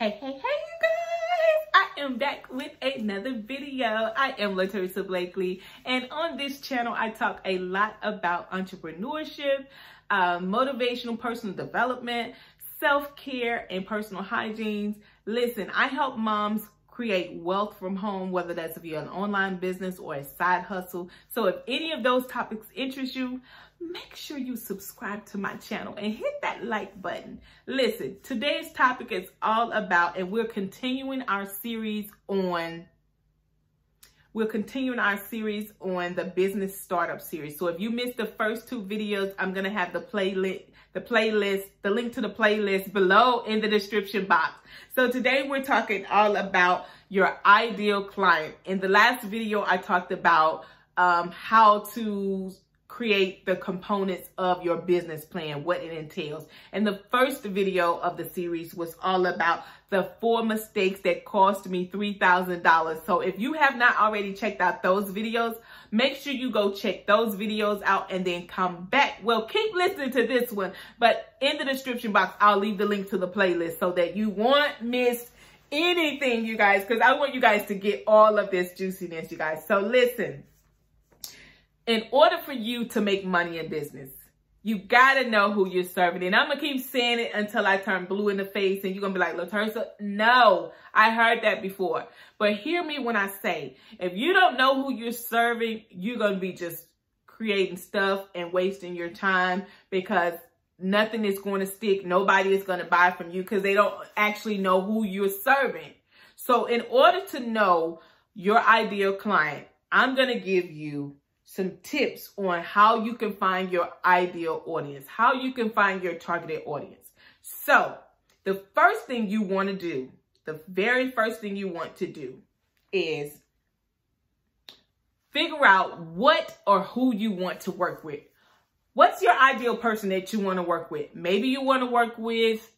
Hey, you guys! I am back with another video. I am LaTersa Blakely, and on this channel, I talk a lot about entrepreneurship, motivational personal development, self-care, and personal hygiene. Listen, I help moms create wealth from home, whether that's if you're an online business or a side hustle. So if any of those topics interest you, make sure you subscribe to my channel and hit that like button. Listen, today's topic is all about, and we're continuing our series on the business startup series. So if you missed the first two videos, I'm going to have the link to the playlist below in the description box. So today we're talking all about your ideal client. In the last video, I talked about how to create the components of your business plan, what it entails. And the first video of the series was all about the 4 mistakes that cost me $3,000. So if you have not already checked out those videos, make sure you go check those videos out and then come back. Well, keep listening to this one, but in the description box, I'll leave the link to the playlist so that you won't miss anything, you guys, because I want you guys to get all of this juiciness, you guys. So listen. In order for you to make money in business, you gotta know who you're serving. And I'm gonna keep saying it until I turn blue in the face and you're gonna be like, LaTersa, no, I heard that before. But hear me when I say, if you don't know who you're serving, you're gonna be just creating stuff and wasting your time because nothing is going to stick. Nobody is gonna buy from you because they don't actually know who you're serving. So in order to know your ideal client, I'm gonna give you some tips on how you can find your ideal audience, how you can find your targeted audience. So the first thing you want to do, the very first thing you want to do is figure out what or who you want to work with. What's your ideal person that you want to work with? Maybe you want to work with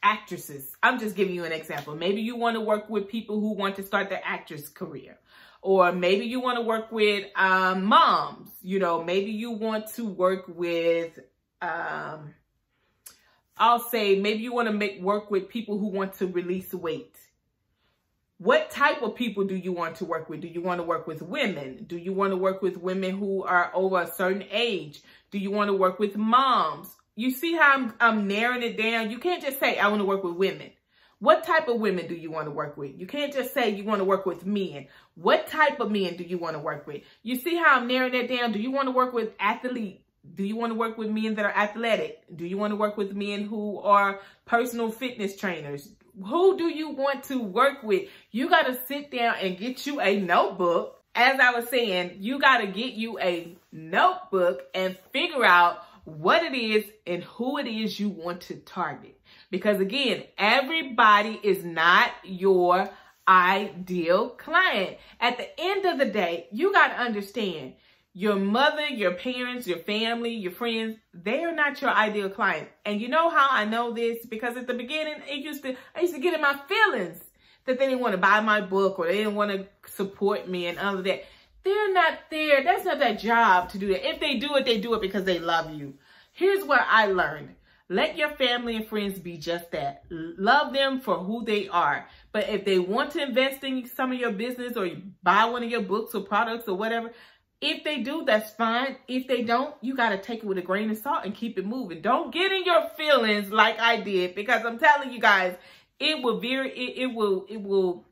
actresses. I'm just giving you an example. Maybe you want to work with people who want to start their actress career. Or maybe you want to work with moms, you know, maybe you want to work with, I'll say maybe you want to work with people who want to release weight. What type of people do you want to work with? Do you want to work with women? Do you want to work with women who are over a certain age? Do you want to work with moms? You see how I'm narrowing it down? You can't just say, I want to work with women. What type of women do you want to work with? You can't just say you want to work with men. What type of men do you want to work with? You see how I'm narrowing that down? Do you want to work with athletes? Do you want to work with men that are athletic? Do you want to work with men who are personal fitness trainers? Who do you want to work with? You got to sit down and get you a notebook. As I was saying, you got to get you a notebook and figure out what it is and who it is you want to target. Because again, everybody is not your ideal client. At the end of the day, you got to understand your mother, your parents, your family, your friends, they are not your ideal client. And you know how I know this? Because at the beginning, I used to get in my feelings that they didn't want to buy my book or they didn't want to support me and all of that. They're not there. That's not their job to do that. If they do it because they love you. Here's what I learned. Let your family and friends be just that. Love them for who they are. But if they want to invest in some of your business or buy one of your books or products or whatever, if they do, that's fine. If they don't, you got to take it with a grain of salt and keep it moving. Don't get in your feelings like I did, because I'm telling you guys, it will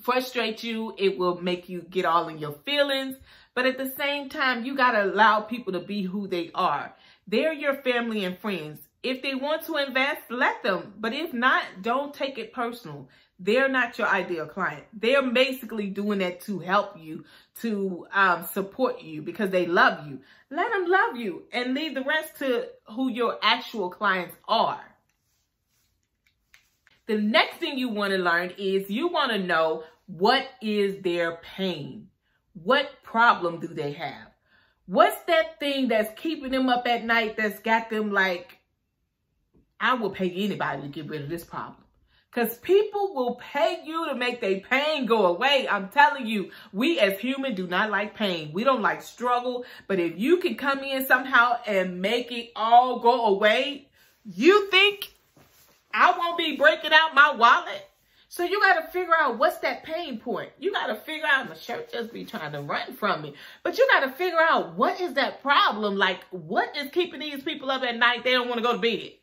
frustrate you. It will make you get all in your feelings. But at the same time, you got to allow people to be who they are. They're your family and friends. If they want to invest, let them. But if not, don't take it personal. They're not your ideal client. They're basically doing that to help you, to support you because they love you. Let them love you and leave the rest to who your actual clients are. The next thing you want to learn is you want to know what is their pain. What problem do they have? What's that thing that's keeping them up at night that's got them like, I will pay anybody to get rid of this problem. Because people will pay you to make their pain go away. I'm telling you, we as humans do not like pain. We don't like struggle. But if you can come in somehow and make it all go away, you think I won't be breaking out my wallet. So you got to figure out what's that pain point. You got to figure out, my shirt just be trying to run from me. But you got to figure out what is that problem? Like, what is keeping these people up at night? They don't want to go to bed.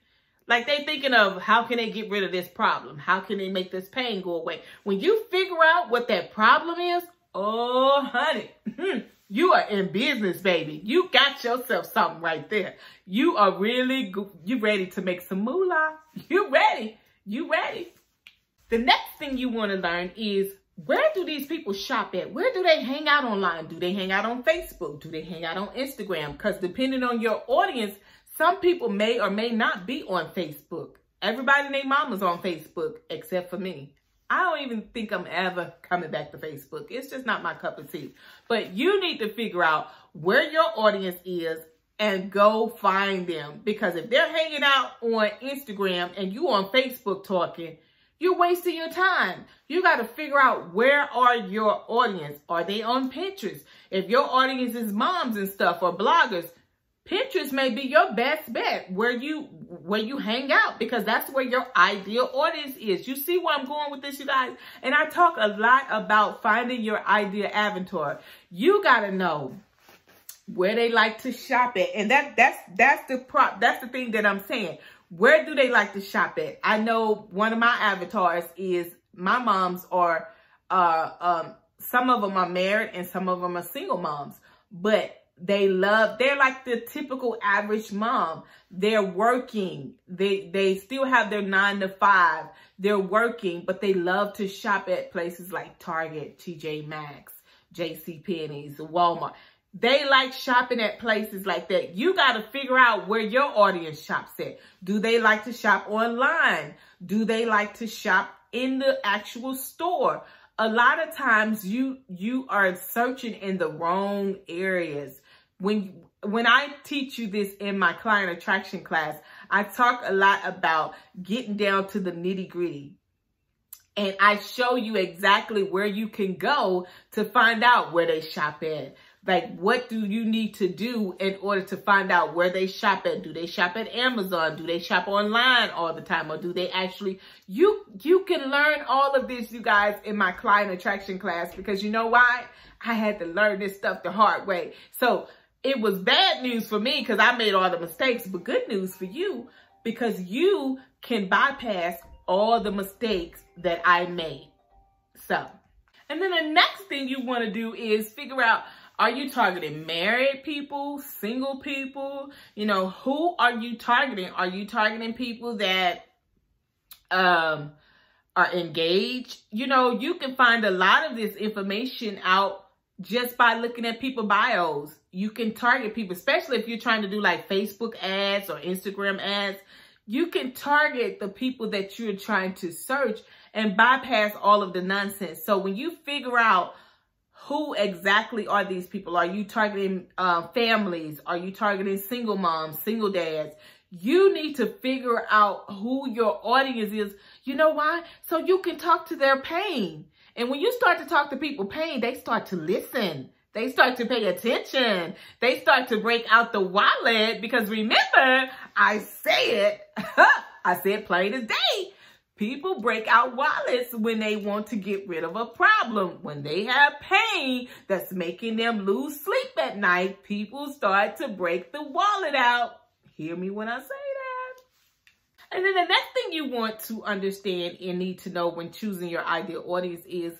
Like, they thinking of how can they get rid of this problem? How can they make this pain go away? When you figure out what that problem is, oh, honey, you are in business, baby. You got yourself something right there. You are really, you ready to make some moolah. You ready. You ready. The next thing you want to learn is, where do these people shop at? Where do they hang out online? Do they hang out on Facebook? Do they hang out on Instagram? Because depending on your audience, some people may or may not be on Facebook. Everybody and their mama's on Facebook, except for me. I don't even think I'm ever coming back to Facebook. It's just not my cup of tea. But you need to figure out where your audience is and go find them. Because if they're hanging out on Instagram and you on Facebook talking, you're wasting your time. You got to figure out, where are your audience? Are they on Pinterest? If your audience is moms and stuff or bloggers, Pinterest may be your best bet where you hang out, because that's where your ideal audience is. You see where I'm going with this, you guys? And I talk a lot about finding your ideal avatar. You got to know where they like to shop at. And that's the thing that I'm saying. Where do they like to shop at? I know one of my avatars is, my moms are, some of them are married and some of them are single moms, but they're like the typical average mom. They're working. They still have their 9 to 5. They're working, but they love to shop at places like Target, TJ Maxx, JCPenney's, Walmart. They like shopping at places like that. You got to figure out where your audience shops at. Do they like to shop online? Do they like to shop in the actual store? A lot of times you are searching in the wrong areas. When I teach you this in my client attraction class, I talk a lot about getting down to the nitty-gritty. And I show you exactly where you can go to find out where they shop at. Like, what do you need to do in order to find out where they shop at? Do they shop at Amazon? Do they shop online all the time? Or do they actually, you can learn all of this, you guys, in my client attraction class, because you know why? I had to learn this stuff the hard way. So it was bad news for me because I made all the mistakes, but good news for you, because you can bypass all the mistakes that I made. So, and then the next thing you want to do is figure out, are you targeting married people, single people? You know, who are you targeting? Are you targeting people that are engaged? You know, you can find a lot of this information out just by looking at people's bios. You can target people, especially if you're trying to do like Facebook ads or Instagram ads. You can target the people that you're trying to search and bypass all of the nonsense. So when you figure out who exactly are these people, are you targeting families? Are you targeting single moms, single dads? You need to figure out who your audience is. You know why? So you can talk to their pain. And when you start to talk to people pain, they start to listen. They start to pay attention. They start to break out the wallet, because remember, I said plain as day. People break out wallets when they want to get rid of a problem. When they have pain that's making them lose sleep at night, people start to break the wallet out. Hear me when I say that. And then the next thing you want to understand and need to know when choosing your ideal audience is,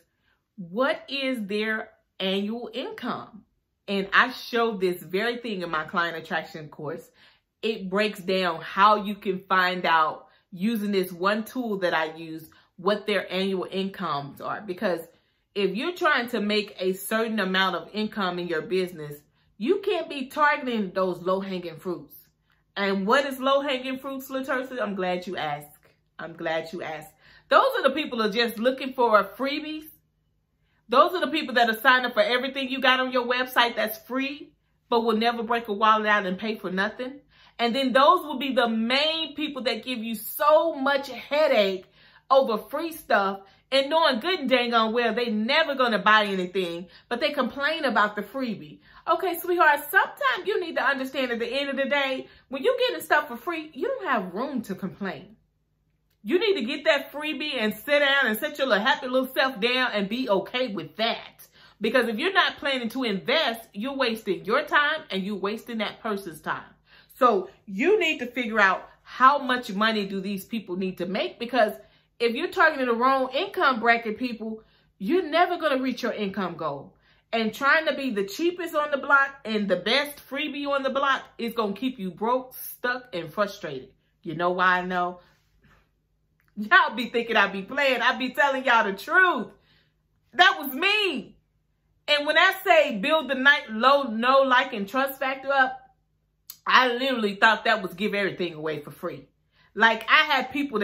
what is their annual income? And I show this very thing in my client attraction course. It breaks down how you can find out, using this one tool that I use, what their annual incomes are. Because if you're trying to make a certain amount of income in your business, you can't be targeting those low-hanging fruits. And what is low-hanging fruits, LaTersa? I'm glad you asked. I'm glad you asked. Those are the people who are just looking for freebies. Those are the people that are signing up for everything you got on your website that's free, but will never break a wallet out and pay for nothing. And then those will be the main people that give you so much headache over free stuff, and knowing good and dang on well they never going to buy anything, but they complain about the freebie. Okay, sweetheart, sometimes you need to understand at the end of the day, when you're getting stuff for free, you don't have room to complain. You need to get that freebie and sit down and set your little happy little self down and be okay with that. Because if you're not planning to invest, you're wasting your time and you're wasting that person's time. So you need to figure out how much money do these people need to make, because if you're targeting the wrong income bracket people, you're never going to reach your income goal. And trying to be the cheapest on the block and the best freebie on the block is going to keep you broke, stuck, and frustrated. You know why I know? Y'all be thinking I be playing. I be telling y'all the truth. That was me. And when I say build the know, like, and trust factor up, I literally thought that was give everything away for free. Like, I had people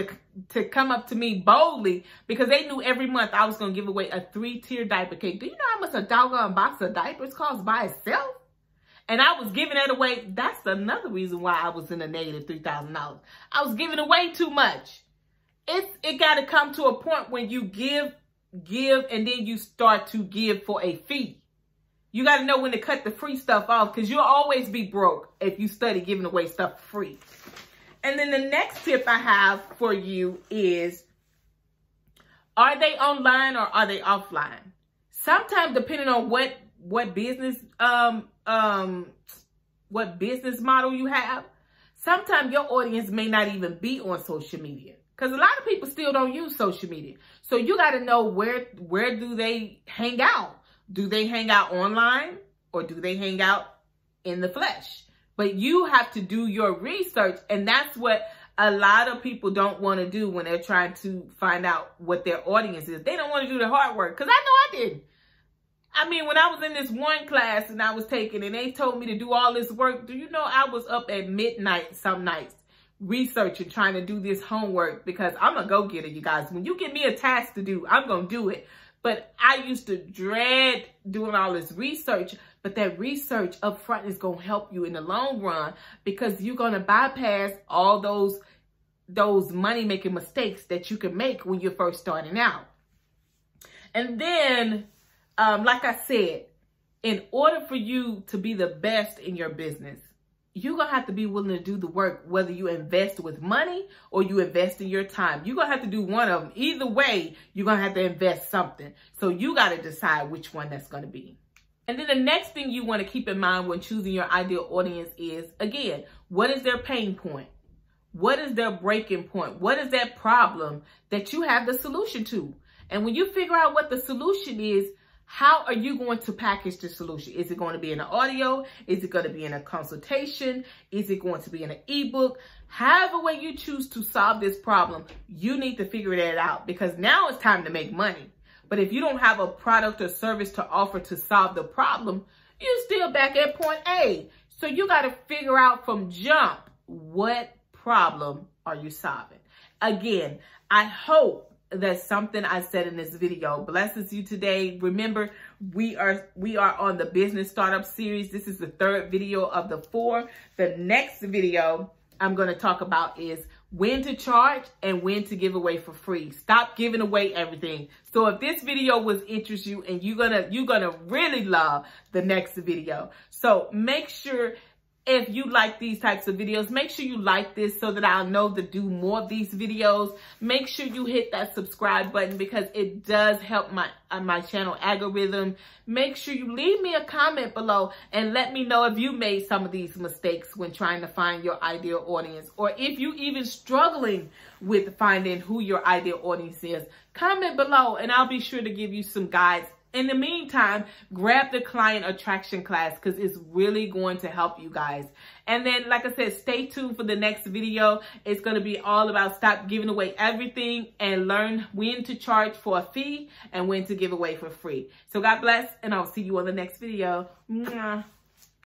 to come up to me boldly because they knew every month I was going to give away a 3-tier diaper cake. Do you know how much a doggone box of diapers costs by itself? And I was giving that away. That's another reason why I was in a negative $3,000. I was giving away too much. It got to come to a point when you give, and then you start to give for a fee. You got to know when to cut the free stuff off, because you'll always be broke if you study giving away stuff for free. And then the next tip I have for you is, are they online or are they offline? Sometimes, depending on what business model you have, sometimes your audience may not even be on social media, because a lot of people still don't use social media. So you got to know where do they hang out? Do they hang out online or do they hang out in the flesh? But you have to do your research, and that's what a lot of people don't want to do when they're trying to find out what their audience is. They don't want to do the hard work, because I know I didn't. I mean, when I was in this one class and I was taking, and they told me to do all this work, do you know I was up at midnight some nights researching, trying to do this homework, because I'm a go-getter, you guys. When you give me a task to do, I'm going to do it. But I used to dread doing all this research. But that research up front is going to help you in the long run, because you're going to bypass all those money-making mistakes that you can make when you're first starting out. And then, like I said, in order for you to be the best in your business, you're going to have to be willing to do the work, whether you invest with money or you invest in your time. You're going to have to do one of them. Either way, you're going to have to invest something. So you got to decide which one that's going to be. And then the next thing you want to keep in mind when choosing your ideal audience is, again, what is their pain point? What is their breaking point? What is that problem that you have the solution to? And when you figure out what the solution is, how are you going to package the solution? Is it going to be in an audio? Is it going to be in a consultation? Is it going to be in an ebook? However way you choose to solve this problem, you need to figure that out, because now it's time to make money. But if you don't have a product or service to offer to solve the problem, you're still back at point A. So you got to figure out from jump, what problem are you solving? Again, I hope that something I said in this video blesses you today. Remember, we are on the business startup series. This is the 3rd video of the 4. The next video I'm going to talk about is when to charge and when to give away for free. Stop giving away everything. So if this video was interest you, and you're gonna really love the next video. So make sure, if you like these types of videos, make sure you like this so that I'll know to do more of these videos. Make sure you hit that subscribe button, because it does help my channel algorithm. Make sure you leave me a comment below and let me know if you made some of these mistakes when trying to find your ideal audience, or if you even struggling with finding who your ideal audience is. Comment below and I'll be sure to give you some guides. In the meantime, grab the client attraction class, because it's really going to help you guys. And then, like I said, stay tuned for the next video. It's going to be all about stop giving away everything and learn when to charge for a fee and when to give away for free. So God bless, and I'll see you on the next video. Mwah.